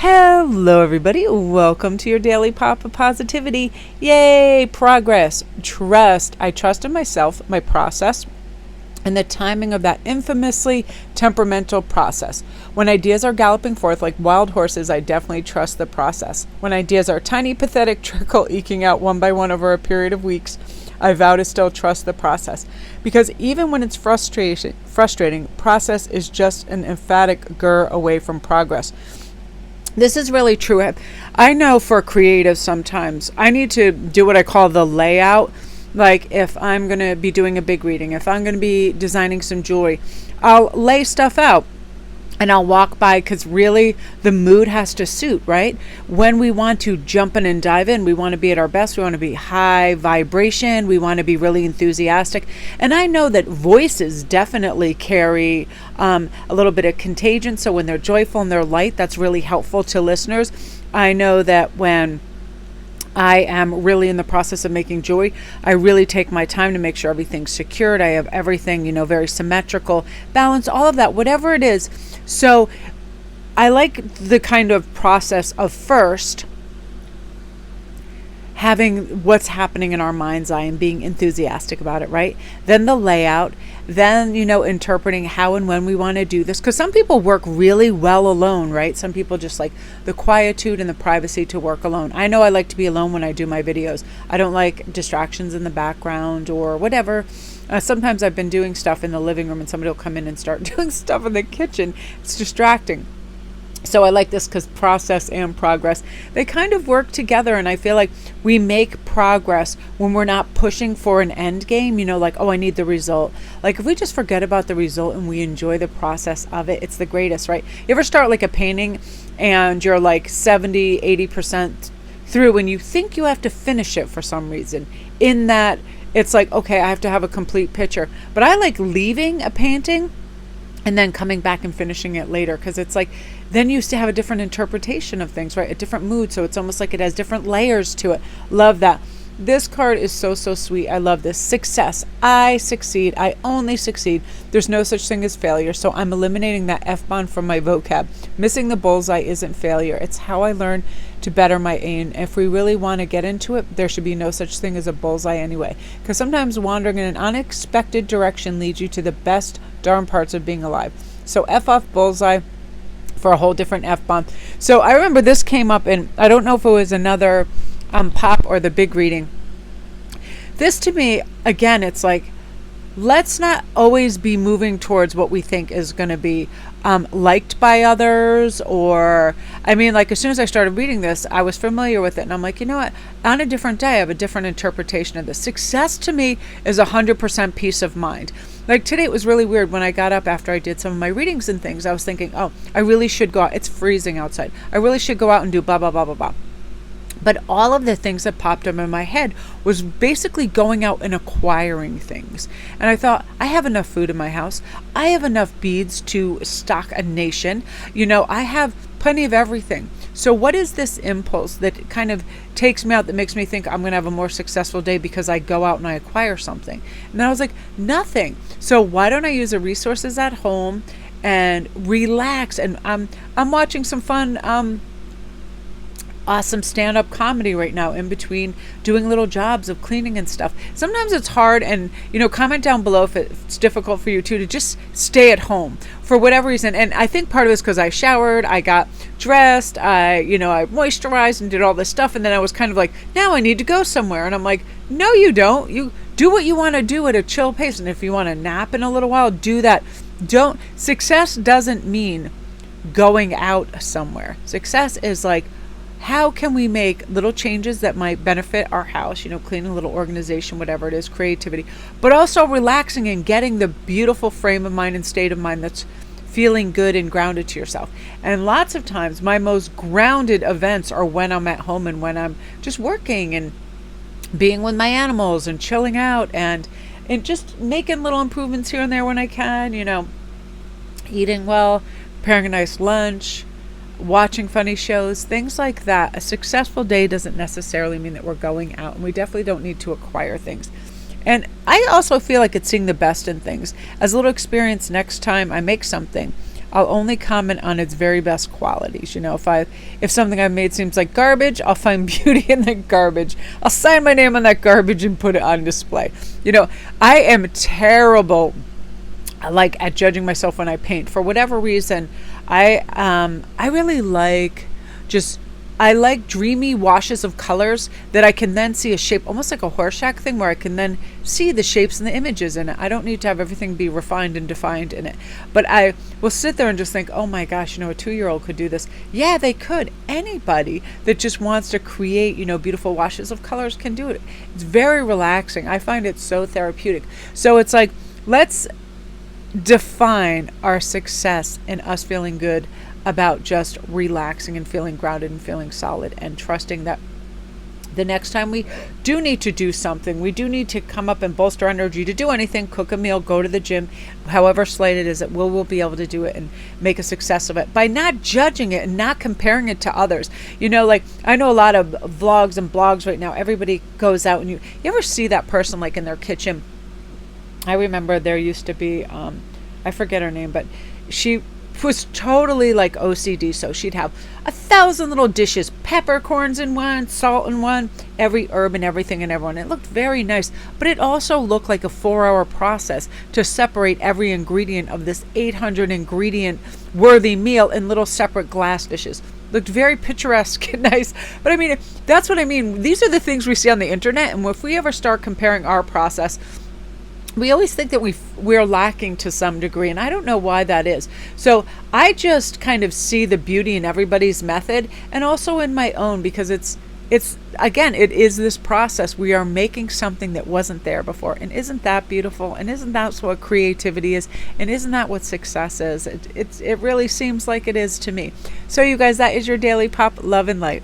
Hello, everybody. Welcome to your daily pop of positivity. Yay, progress, trust. I trust in myself, my process, and the timing of that infamously temperamental process. When ideas are galloping forth like wild horses, I definitely trust the process. When ideas are tiny, pathetic trickle eking out one by one over a period of weeks, I vow to still trust the process. Because even when it's frustrating, process is just an emphatic grr away from progress. This is really true. I know for creatives sometimes I need to do what I call the layout. Like if I'm going to be doing a big reading, if I'm going to be designing some jewelry, I'll lay stuff out and I'll walk by because really the mood has to suit, right? When we want to jump in and dive in, we want to be at our best. We want to be high vibration. We want to be really enthusiastic. And I know that voices definitely carry a little bit of contagion. So when they're joyful and they're light, that's really helpful to listeners. I know that when I am really in the process of making jewelry, I really take my time to make sure everything's secured. I have everything, very symmetrical, balanced, all of that, whatever it is. So I like the kind of process of first having what's happening in our mind's eye and being enthusiastic about it, right? Then the layout, then, interpreting how and when we want to do this. Because some people work really well alone, right? Some people just like the quietude and the privacy to work alone. I know I like to be alone when I do my videos. I don't like distractions in the background or whatever. Sometimes I've been doing stuff in the living room and somebody will come in and start doing stuff in the kitchen. It's distracting. So I like this because process and progress, they kind of work together. And I feel like we make progress when we're not pushing for an end game, like, oh, I need the result. Like if we just forget about the result and we enjoy the process of it, it's the greatest, right? You ever start like a painting and you're like 70, 80% through and you think you have to finish it for some reason in that it's like, okay, I have to have a complete picture. But I like leaving a painting and then coming back and finishing it later because it's like, then you used to have a different interpretation of things, right? A different mood. So it's almost like it has different layers to it. Love that. This card is so sweet. I love this. Success. I succeed. I only succeed. There's no such thing as failure. So I'm eliminating that F-bomb from my vocab. Missing the bullseye isn't failure. It's how I learn to better my aim. If we really want to get into it, there should be no such thing as a bullseye anyway. Because sometimes wandering in an unexpected direction leads you to the best darn parts of being alive. So F off bullseye for a whole different F-bomb. So I remember this came up in, I don't know if it was another pop or the big reading. This to me, again, it's like, let's not always be moving towards what we think is going to be liked by others. Or, like as soon as I started reading this, I was familiar with it. And I'm like, you know what? On a different day, I have a different interpretation of this. Success to me is 100% peace of mind. Like today, it was really weird when I got up after I did some of my readings and things. I was thinking, oh, I really should go out. It's freezing outside. I really should go out and do blah, blah, blah, blah, blah. But all of the things that popped up in my head was basically going out and acquiring things. And I thought, I have enough food in my house. I have enough beads to stock a nation. I have plenty of everything. So what is this impulse that kind of takes me out that makes me think I'm going to have a more successful day because I go out and I acquire something? And then I was like, nothing. So why don't I use the resources at home and relax? And I'm watching some fun awesome stand-up comedy right now in between doing little jobs of cleaning and stuff. Sometimes it's hard, and comment down below if it's difficult for you too to just stay at home for whatever reason. And I think part of it is because I showered, I got dressed, I moisturized and did all this stuff, and then I was kind of like, now I need to go somewhere. And I'm like, no, you don't. You do what you want to do at a chill pace, and if you want to nap in a little while, do that. Success doesn't mean going out somewhere. Success is like, how can we make little changes that might benefit our house, cleaning a little organization, whatever it is, creativity, but also relaxing and getting the beautiful frame of mind and state of mind that's feeling good and grounded to yourself. And lots of times my most grounded events are when I'm at home and when I'm just working and being with my animals and chilling out and just making little improvements here and there when I can, eating well, preparing a nice lunch, watching funny shows, things like that. A successful day doesn't necessarily mean that we're going out, and we definitely don't need to acquire things. And I also feel like it's seeing the best in things. As a little experience, next time I make something, I'll only comment on its very best qualities. If something I've made seems like garbage, I'll find beauty in the garbage. I'll sign my name on that garbage and put it on display. I am terrible like at judging myself when I paint. For whatever reason, I really like just I like dreamy washes of colors that I can then see a shape, almost like a Horseshack thing, where I can then see the shapes and the images in it. I don't need to have everything be refined and defined in it. But I will sit there and just think, oh my gosh, a 2-year-old could do this. Yeah, they could. Anybody that just wants to create, beautiful washes of colors can do it. It's very relaxing. I find it so therapeutic. So it's like, let's define our success and us feeling good about just relaxing and feeling grounded and feeling solid and trusting that the next time we do need to do something, we do need to come up and bolster our energy to do anything, cook a meal, go to the gym, however slight it is, that we'll be able to do it and make a success of it by not judging it and not comparing it to others. Like I know a lot of vlogs and blogs right now, everybody goes out and you ever see that person like in their kitchen. I remember there used to be, I forget her name, but she was totally like OCD. So she'd have 1,000 little dishes, peppercorns in one, salt in one, every herb and everything in everyone. It looked very nice, but it also looked like a 4-hour process to separate every ingredient of this 800 ingredient worthy meal in little separate glass dishes. Looked very picturesque and nice. But I mean, that's what I mean. These are the things we see on the internet. And if we ever start comparing our process, we always think that we're lacking to some degree, and I don't know why that is. So I just kind of see the beauty in everybody's method and also in my own, because it's again, it is this process. We are making something that wasn't there before, and isn't that beautiful? And isn't that what creativity is? And isn't that what success is? It really seems like it is to me. So you guys, that is your Daily Pop. Love and light.